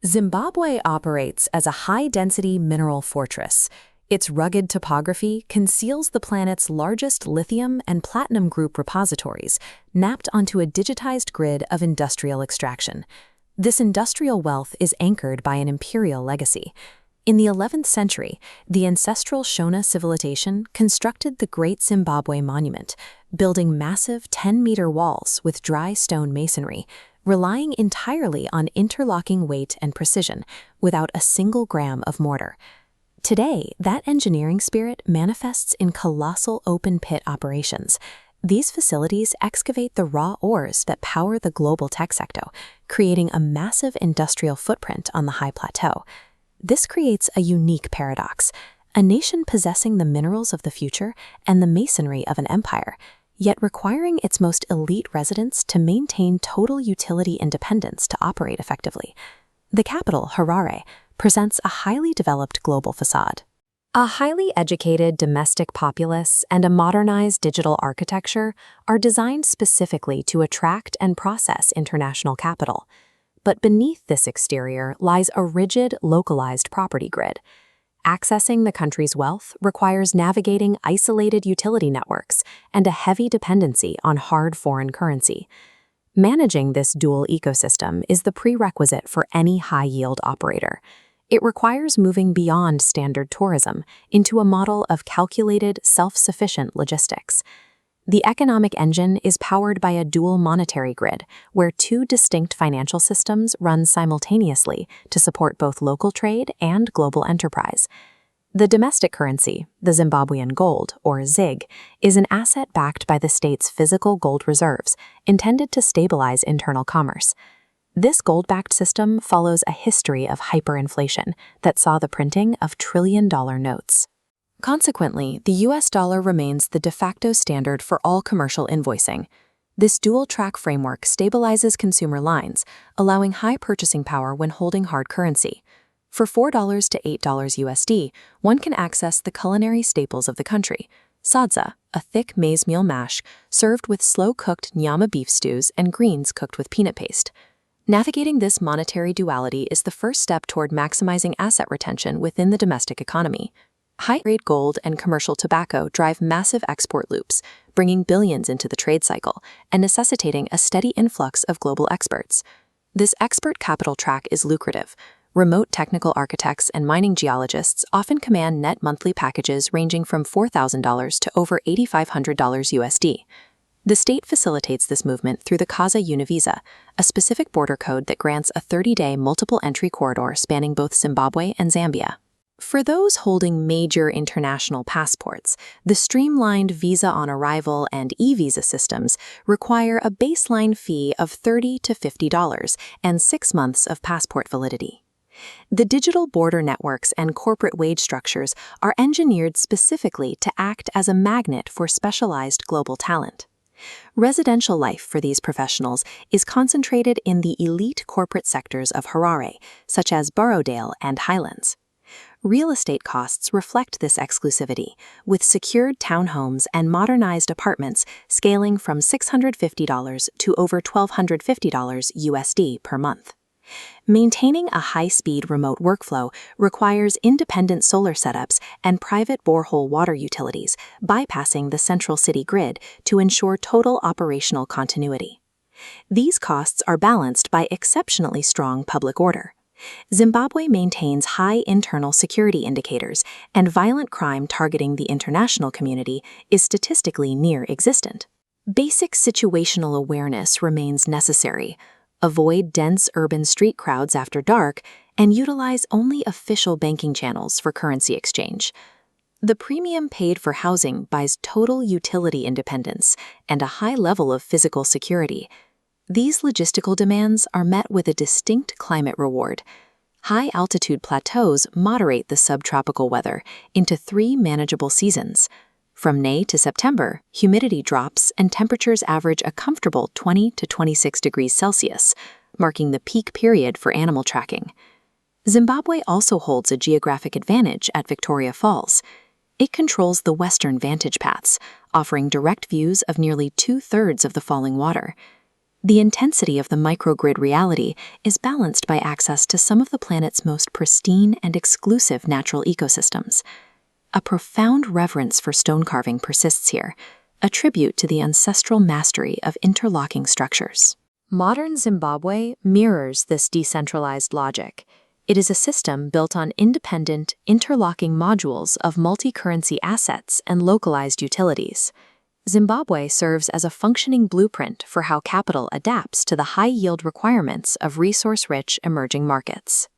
Zimbabwe operates as a high-density mineral fortress. Its rugged topography conceals the planet's largest lithium and platinum group repositories, mapped onto a digitized grid of industrial extraction. This industrial wealth is anchored by an imperial legacy. In the 11th century, the ancestral Shona civilization constructed the Great Zimbabwe Monument, building massive 10-meter walls with dry stone masonry, relying entirely on interlocking weight and precision, without a single gram of mortar. Today, that engineering spirit manifests in colossal open-pit operations. These facilities excavate the raw ores that power the global tech sector, creating a massive industrial footprint on the high plateau. This creates a unique paradox: a nation possessing the minerals of the future and the masonry of an empire, yet requiring its most elite residents to maintain total utility independence to operate effectively. The capital, Harare, presents a highly developed global facade. A highly educated domestic populace and a modernized digital architecture are designed specifically to attract and process international capital. But beneath this exterior lies a rigid, localized property grid. Accessing the country's wealth requires navigating isolated utility networks and a heavy dependency on hard foreign currency. Managing this dual ecosystem is the prerequisite for any high-yield operator. It requires moving beyond standard tourism into a model of calculated, self-sufficient logistics. The economic engine is powered by a dual monetary grid, where two distinct financial systems run simultaneously to support both local trade and global enterprise. The domestic currency, the Zimbabwean gold, or ZiG, is an asset backed by the state's physical gold reserves, intended to stabilize internal commerce. This gold-backed system follows a history of hyperinflation that saw the printing of trillion-dollar notes. Consequently, the US dollar remains the de facto standard for all commercial invoicing. This dual-track framework stabilizes consumer lines, allowing high purchasing power when holding hard currency. For $4 to $8 USD, one can access the culinary staples of the country: sadza, a thick maize meal mash served with slow-cooked nyama beef stews and greens cooked with peanut paste. Navigating this monetary duality is the first step toward maximizing asset retention within the domestic economy. High-grade gold and commercial tobacco drive massive export loops, bringing billions into the trade cycle and necessitating a steady influx of global experts. This expert capital track is lucrative. Remote technical architects and mining geologists often command net monthly packages ranging from $4,000 to over $8,500 USD. The state facilitates this movement through the KAZA Univisa, a specific border code that grants a 30-day multiple entry corridor spanning both Zimbabwe and Zambia. For those holding major international passports, the streamlined visa on arrival and e-visa systems require a baseline fee of $30 to $50 and 6 months of passport validity. The digital border networks and corporate wage structures are engineered specifically to act as a magnet for specialized global talent. Residential life for these professionals is concentrated in the elite corporate sectors of Harare, such as Borrowdale and Highlands. Real estate costs reflect this exclusivity, with secured townhomes and modernized apartments scaling from $650 to over $1,250 USD per month. Maintaining a high-speed remote workflow requires independent solar setups and private borehole water utilities, bypassing the central city grid to ensure total operational continuity. These costs are balanced by exceptionally strong public order. Zimbabwe maintains high internal security indicators, and violent crime targeting the international community is statistically near-existent. Basic situational awareness remains necessary. Avoid dense urban street crowds after dark, and utilize only official banking channels for currency exchange. The premium paid for housing buys total utility independence and a high level of physical security. These logistical demands are met with a distinct climate reward. High-altitude plateaus moderate the subtropical weather into 3 manageable seasons. From May to September, humidity drops and temperatures average a comfortable 20 to 26 degrees Celsius, marking the peak period for animal tracking. Zimbabwe also holds a geographic advantage at Victoria Falls. It controls the western vantage paths, offering direct views of nearly 2/3 of the falling water. The intensity of the microgrid reality is balanced by access to some of the planet's most pristine and exclusive natural ecosystems. A profound reverence for stone carving persists here, a tribute to the ancestral mastery of interlocking structures. Modern Zimbabwe mirrors this decentralized logic. It is a system built on independent, interlocking modules of multi-currency assets and localized utilities. Zimbabwe serves as a functioning blueprint for how capital adapts to the high-yield requirements of resource-rich emerging markets.